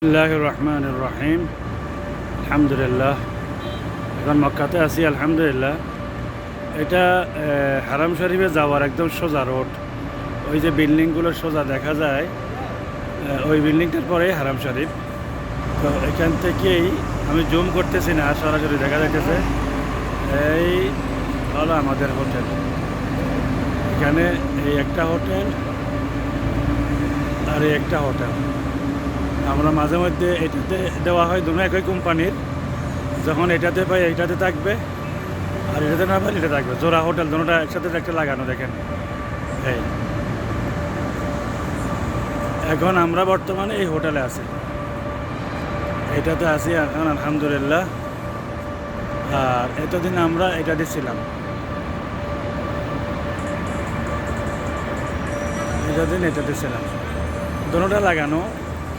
বিসমিল্লাহির রহমানির রহিম। আলহামদুলিল্লাহ, এখন মক্কাতে আছি। আলহামদুলিল্লাহ, এটা হারাম শরীফে যাওয়ার একদম সোজা রোড। ওই যে বিল্ডিংগুলো সোজা দেখা যায়, ওই বিল্ডিংটার পরেই হারাম শরীফ। তো এখান থেকেই আমি জুম করতেছি না, সরাসরি দেখা যাইতেছে। এই হলো আমাদের হোটেল। এখানে এই একটা হোটেল আর এই একটা হোটেল। আমরা মাঝে মধ্যে এটাতে দেওয়া হয়, দুটো একই কোম্পানির। যখন এটাতে পাই এইটাতে থাকবে, আর এটাতে না পাই এটা থাকবে। জোড়া হোটেল দুটোটা একসাথে একটা লাগানো, দেখেন। এই এখন আমরা বর্তমানে এই হোটেলে আছি, এইটাতে আছি এখন আলহামদুলিল্লাহ। আর এতদিন আমরা এটাতে ছিলাম, এতদিন এটাতে ছিলাম। দুটোটা লাগানো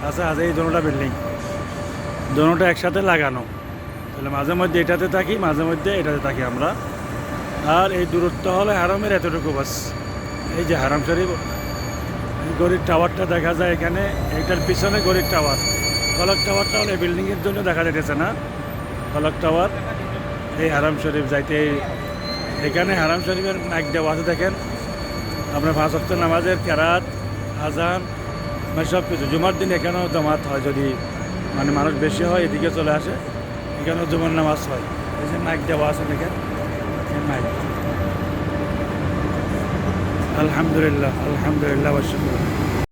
আছে, এই দুটোটা বিল্ডিং, দুটোটা একসাথে লাগানো। তাহলে মাঝে মধ্যে এটাতে থাকি, মাঝে মধ্যে এটাতে থাকি আমরা। আর এই দূরত্ব হলে হারামের এতটুকু বাস। এই যে হারাম শরীফ, গরিব টাওয়ারটা দেখা যায় এখানে, এইটার পিছনে গরিব টাওয়ার। ফলক টাওয়ারটা হলে বিল্ডিংয়ের জন্য দেখা যাইতেছে না, ফলক টাওয়ার। এই হারাম শরীফ যাইতে এখানে হারাম শরীফের মাইক দেওয়া আছে, দেখেন। আপনার 5 ওয়াক্ত নামাজের কেরাত, আজান, মানে সব কিছু। জুমার দিন এখানেও জামাত হয়, যদি মানে মানুষ বেশি হয় এদিকে চলে আসে, এখানেও জুমার নামাজ হয়। এই যে মাইক দেওয়া আছে, দেখেন মাইক। আলহামদুলিল্লাহ, আলহামদুলিল্লাহ, অবশ্যই।